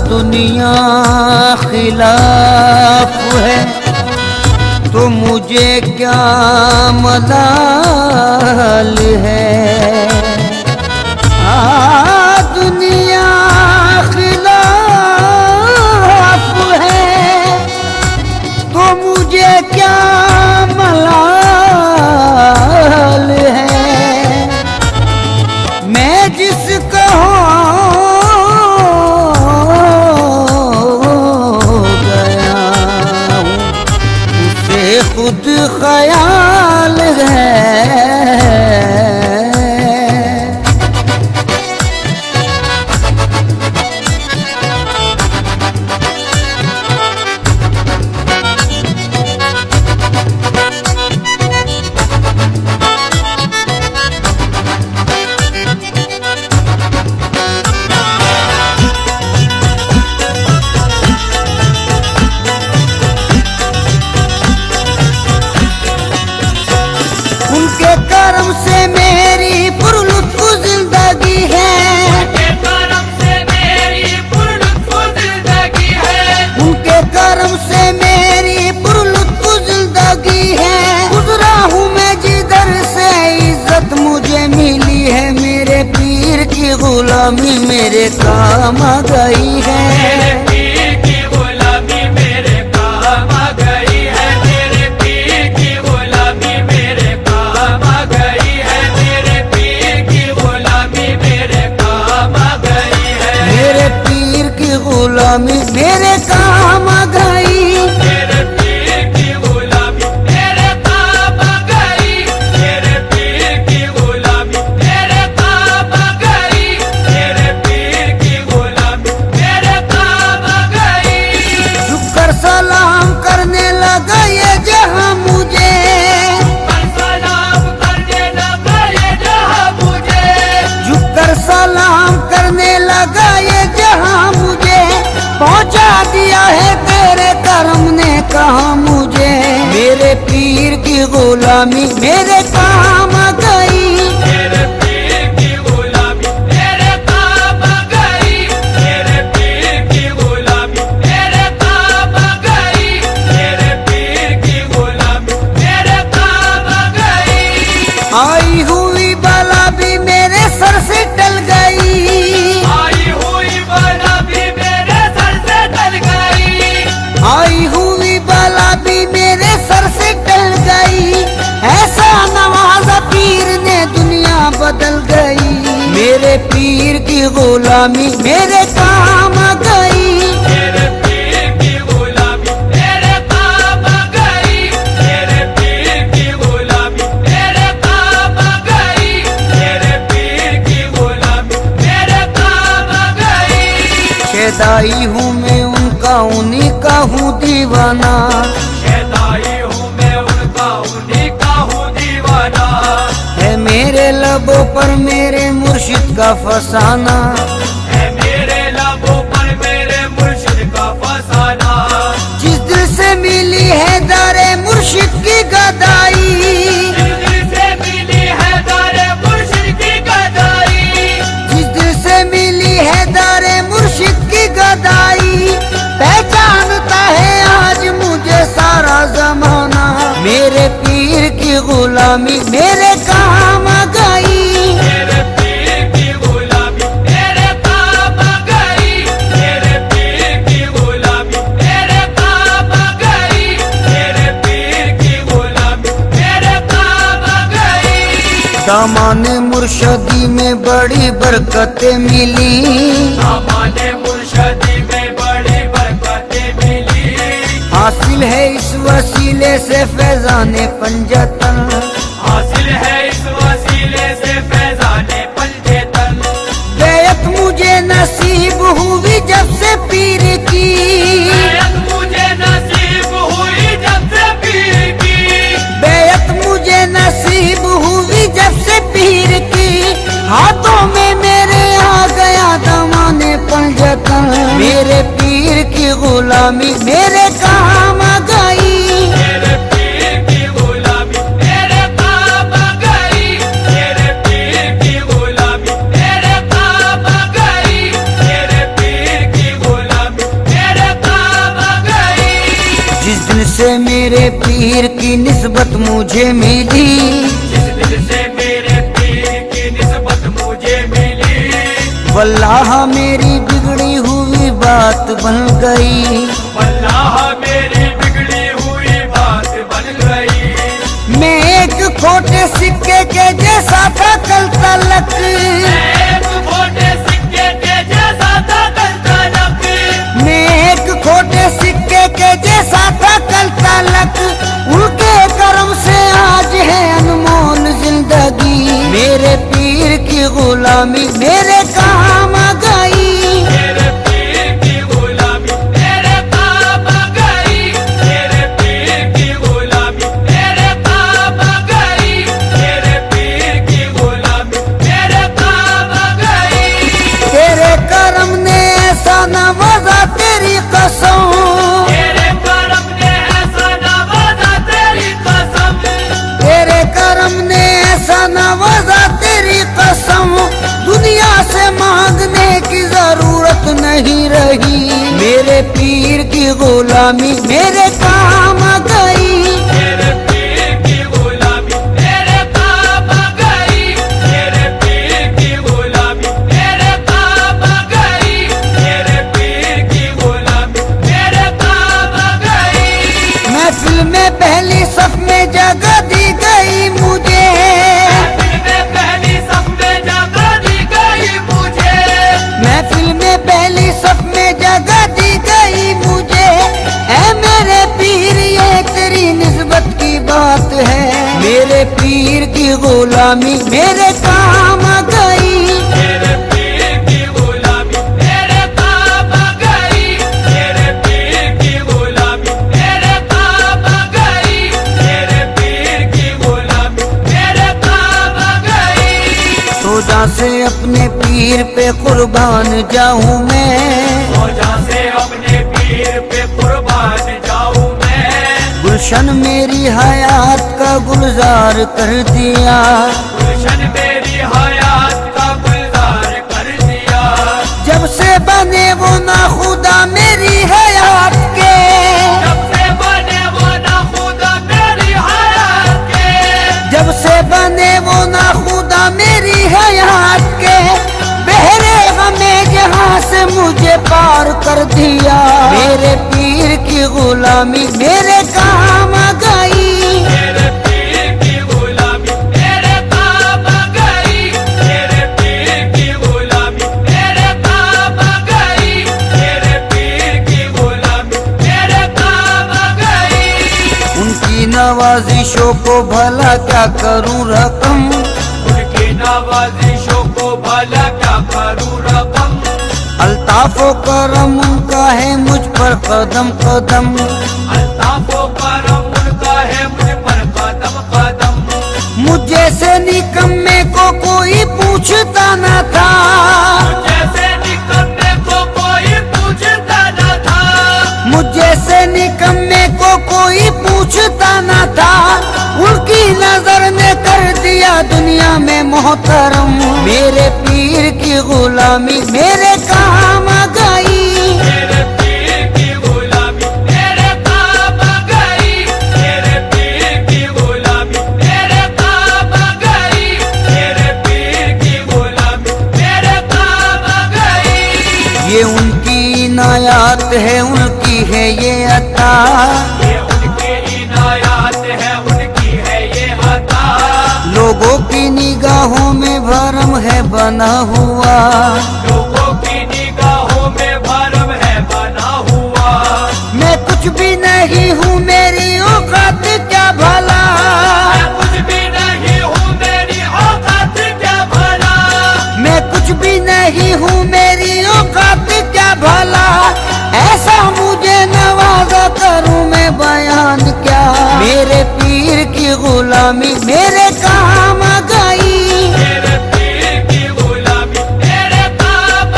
दुनिया खिलाफ है तो मुझे क्या मलाल है। दुनिया खिलाफ है तो मुझे क्या मलाल है। मैं जिसका खुद ख्याल है। उनके कर्म से मेरी पुरलुत्फ जिंदगी है। उनके कर्म से मेरी पुरलुत्फ जिंदगी है। उनके कर्म से मेरी पुरलुत्फ जिंदगी है। गुजरा हूँ मैं जिधर से इज्जत मुझे मिली है। मेरे पीर की गुलामी मेरे काम आ गई है। गुलामी मेरे काम आ गई। मेरे पीर की गुलामी मेरे काम आ गई। मेरे पीर की गुलामी मेरे काम आ गई। मेरे पीर की गुलामी मेरे काम आ गई। झुककर सलाम करने लगा ये जहां मुझे। सलाम करने लगा ये जहां मुझे। झुककर सलाम करने लगा ये जहां मुझे। पहुंचा दिया है तेरे कर्म ने कहा मुझे। मेरे पीर की गुलामी मेरे काम आ गई। मेरे पीर की गुलामी मेरे काम आ गई। मेरे पीर की गुलामी मेरे काम आ गई। मेरे पीर की गुलामी मेरे काम आ गई। आई हुई बला भी मेरे सर से टल गई। आई हुई बला भी आई हुई बला भी मेरे सर से टल गई। ऐसा नवाजा पीर ने दुनिया बदल गई। मेरे पीर की गुलामी मेरे काम आ गई। मेरे पीर की गुलामी मेरे काम आ गई। मेरे पीर की गुलामी मेरे काम आ गई। मेरे पीर की गुलामी मेरे काम आ गई। शेदाई हूँ मैं उनका उन्हीं का हूँ दीवाना। शेदाई हूँ मैं उनका उन्हीं का हूँ दीवाना। है मेरे लबों पर मेरे मुर्शिद का फसाना। है मेरे लबों पर मेरे मुर्शिद का फसाना। जिस दिल से मिली है दारे मुर्शिद की गदाई। जिस दिल से मिली है दारे मुर्शिद की गदाई। जिस दिल से मिली है दारे मुर्शिद की गदाई। पहचानता है आज मुझे सारा जमाना। मेरे पीर की गुलामी मेरे काम आ गई। मेरे पीर की गुलामी मेरे काम आ गई। मेरे पीर की गुलामी मेरे काम आ गई। मेरे पीर की गुलामी मेरे काम आ गई। दामाने मुर्शदी में बड़ी बरकतें मिली। दामाने मुर्शदी में बड़ी बरकतें मिली। हासिल है इस वसीले से फैजाने पंजतन। हासिल है इस वसीले से फैजाने पंजतन। बेयत मुझे नसीब हुई बदन, मेरे पीर की गुलामी मेरे काम आ गई। मेरे पीर की गुलामी मेरे काम आ गई, मेरे पीर की गुलामी मेरे काम आ गई, मेरे पीर की गुलामी मेरे काम आ गई। जिस दिन से मेरे पीर की निस्बत मुझे मिली, जिस दिन से मेरे पीर की निस्बत मुझे मिली, वल्लाह मेरी बिगड़ी हुई बात बन गई। वल्लाह मेरी बिगड़ी हुई बात बन गई। मैं एक खोटे सिक्के के जैसा था कल तलक, एक खोटे सिक्के के जैसा था कल तलक, मैं एक खोटे सिक्के के जैसा था कल तलक। उनके करम से आज है अनमोल जिंदगी, मेरे पीर की गुलामी मेरे काम आ गई। मेरे पीर की गुलामी मेरे काम आ गई, मेरे पीर की गुलामी मेरे काम आ गई, मेरे पीर की गुलामी मेरे काम आ गई। तेरे करम ने ऐसा नवाजा तेरी कसम, तेरे करम ने ऐसा नवाजा तेरी कसम, तेरे करम ने ऐसा नवाजा तेरी कसम। दुनिया से मांगने की जरूरत नहीं रही, मेरे पीर की गुलामी मेरे काम आ गई। मेरे पीर की गुलामी मेरे काम आ गई, मेरे पीर की गुलामी मेरे काम आ गई, मेरे पीर की गुलामी मेरे काम आ गई। महफिल में पहली सफ में जगह दी गई मुझे, महफिल में पहली सफ में जगह दी गई मुझे, महफिल में पहली सफ में जगह दी गई मुझे। ऐ मेरे पीर ये तेरी निस्बत की बात है, मेरे पीर की गुलामी मेरे काम आ गई। मेरे पीर की गुलामी मेरे काम आ गई, मेरे पीर की गुलामी मेरे काम आ गई, मेरे पीर की गुलामी मेरे काम आ गई। सोजा से अपने पीर पे कुर्बान जाऊं मैं, मौजा से अपने पीर पे कुर्बान जाऊं मैं, गुलशन मेरी हयात का गुलजार कर दिया। गुलशन मेरी हयात का गुलजार कर दिया। जब से बने वो ना खुदा मेरी हयात के, जब से बने वो ना खुदा मेरी हयात के, जब से बने वो ना खुदा मेरी हयात के। बहरे हमें जहाँ से मुझे पार कर दिया, मेरे पीर की गुलामी मेरे काम आ गई। मेरे पीर की गुलामी मेरे काम आ गई, मेरे पीर की गुलामी मेरे काम आ गई, मेरे पीर की गुलामी मेरे काम आ गई। उनकी नवाजिशों को भला क्या करूं रकम, उनकी नवाजिशों को भला क्या करूं रकम, अल्ताफो करम उनका है मुझ पर कदम कदम। अल्ताफो करम उनका है मुझ पर कदम कदम। मुझ जैसे निकम्मे को कोई पूछता न था, जैसे निकम्मे को कोई पूछता न था, मुझ जैसे निकम्मे को कोई पूछता न था। उनकी नजर ने कर दिया दुनिया में मोहतरम, मेरे पीर की गुलामी मेरे काम आ गई। मेरे पीर की गुलामी मेरे काम आ गई, मेरे पीर की गुलामी मेरे काम आ गई, मेरे पीर की गुलामी मेरे काम आ गई। ये उनकी इनायत है, उनकी है ये अता, ये उनकी इनायत है, उनकी है ये अता। लोगों की निगाहों में भरम है बना हुआ, लोगों की निगाहों में भरम है बना हुआ। मैं कुछ भी नहीं हूँ मेरी औकात क्या भला, मैं कुछ भी नहीं हूँ मेरी औकात क्या भला, मैं कुछ भी नहीं हूँ मेरी औकात क्या भला। ऐसा मुझे नवाजा करूँ मैं बयान क्या, मेरे पीर की गुलामी मेरे काम आ गई। मेरे पीर की गुलामी मेरे काम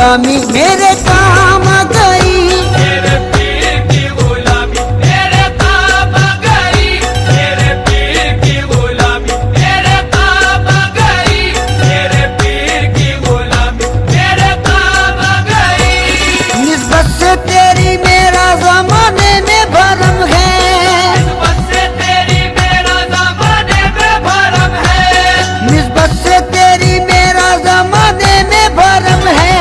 गुलामी मेरे काम आ गई। मेरे पीर की गुलामी मेरे काम आ गई। मेरे पीर की गुलामी मेरे काम आ गई। मेरे पीर की गुलामी मेरे काम आ गई। निस्बत से तेरी मेरा जमाने में भरम है, निस्बत से तेरी मेरा ज़माने में भरम है। निस्बत से तेरी मेरा जमाने में भरम है।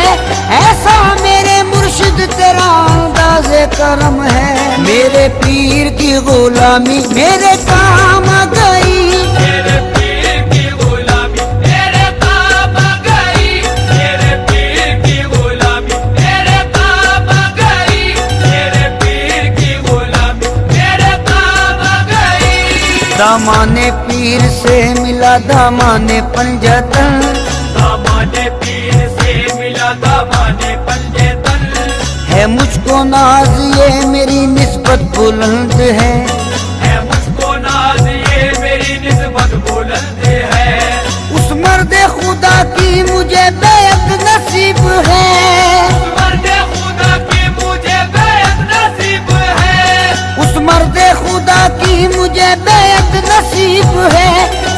ऐसा मेरे मुर्शिद तेरा अंदाज़े करम है। मेरे पीर की गुलामी मेरे काम आ गई। मेरे पीर की गुलामी मेरे काम आ गई। मेरे पीर की गुलामी मेरे काम आ गई। मेरे पीर की गुलामी मेरे काम आ गई। दामाने पीर से मिला दामाने पंजतन, दामाने पीर से मिला दामाने पंजेतन। है मुझको नाज ये मेरी निस्बत बुलंद है। मुझको नाज ये मेरी निस्बत बुलंद है। उस मर्दे खुदा की मुझे बेअत नसीब है। मर्दे खुदा की मुझे बेअत नसीब है। उस मर्दे खुदा की मुझे बेअत नसीब है।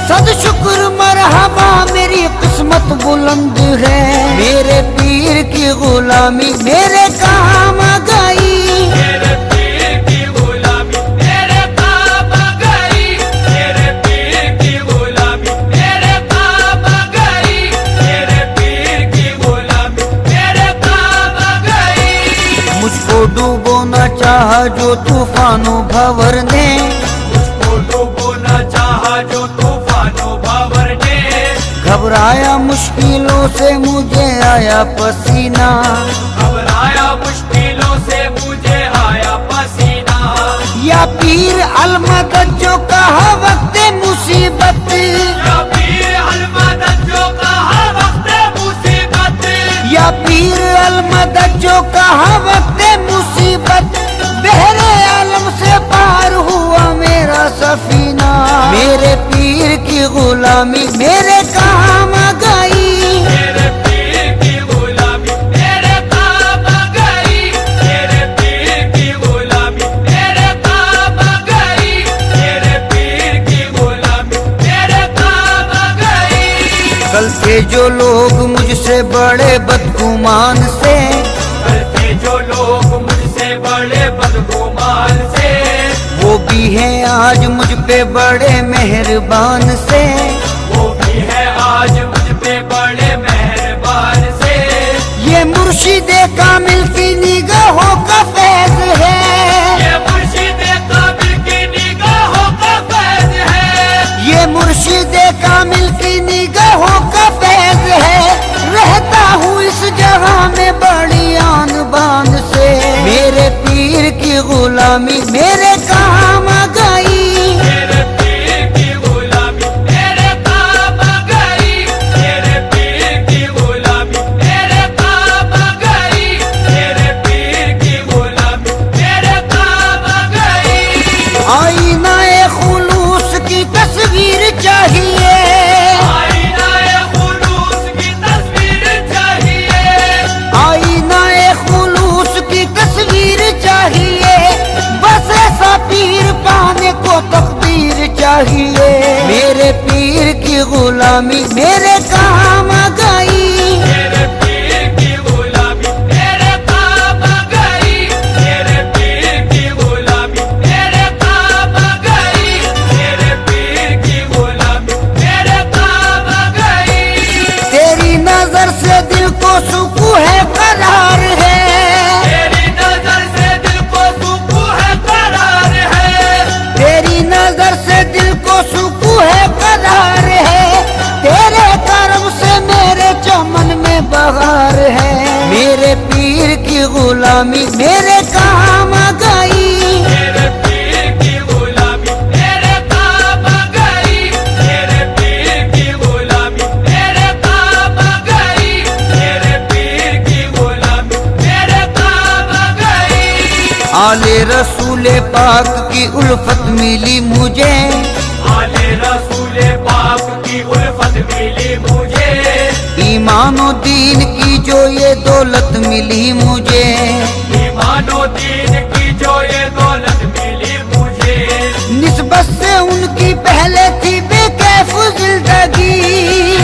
सद शुक्र मरहबा मेरी किस्मत बुलंद है। मेरे पीर की गुलामी मेरे काम आ गई। मेरे पीर की गुलामी मेरे काम आ गई। मेरे पीर की गुलामी मेरे काम आ गई। मेरे पीर की गुलामी मेरे काम आ गई। मुझको डूबोना चाहा जो तूफानों भंवर ने, मुझको डूबोना चाहा जो तूफानों भंवर ने। घबराया मुश्किलों से मुझे आया पसीना। घबराया मुश्किलों से मुझे आया पसीना। या पीर अलमदद जो कहा वक्त मुसीबत, या पीर अलमदद जो कहा वक्त मुसीबत। या पीर अलमदद जो कहा वक्त मुसीबत। बहरे आलम से पार हुआ मेरा सफीना। मेरे पीर की गुलामी मेरे काम आ गई। मेरे पीर की गुलामी मेरे काम आ गई। मेरे पीर की गुलामी मेरे काम आ गई। मेरे पीर की गुलामी मेरे काम आ गई। कल के जो लोग मुझसे बड़े बदगुमान से, कल के जो लोग मुझसे बड़े बदगुमान से। वो भी हैं आज मुझ पे बड़े मेहरबान से। वो भी है आज मुझ पे बड़े मेहरबान से। ये मुर्शिदे कामिल की निगाहों का फैज है। ये मुर्शिदे कामिल की निगाहों का फैज है। ये मुर्शिदे कामिल की निगाहों का फैज है। रहता हूँ इस जहां में बड़ी आन बान से। मेरे पीर की गुलामी मेरे काम आ गई। मेरे पीर की गुलामी मेरे काम आ गई। मेरे पीर की गुलामी मेरे काम आ गई। मेरे पीर की गुलामी मेरे काम आ गई। आईना ए खुलूस की तस्वीर चाहिए। आईना ए खुलूस की तस्वीर चाहिए। आईना ए खुलूस की तस्वीर चाहिए। बस ऐसा पीर पाने को तकदीर चाहिए। मेरे पीर की गुलामी मेरे काम आ गई। मेरे पीर की गुलामी मेरे काम आ गई। मेरे पीर की गुलामी मेरे काम आ गई। मेरे पीर की गुलामी मेरे काम आ गई। तेरी नजर से दिल को सुकून है करार है। तेरी नजर से दिल को सुकून है करार है। तेरी नजर से दिल को सुकून है करार है। तेरे करम से मेरे चमन में बहार है। मेरे पीर की गुलामी मेरे काम आ गई। मेरे पीर की गुलामी मेरे काम आ गई। मेरे पीर की गुलामी मेरे काम आ गई। मेरे पीर की गुलामी मेरे काम आ गई। आले रसूले पाक की उल्फत मिली मुझे। आले रसूले पाक की उल्फत मिली मुझे। ईमानो दीन की जो ये दौलत मिली मुझे, ईमानो दीन की जो ये दौलत मिली मुझे, निस्बत से उनकी पहले थी बेकैफ जिंदगी।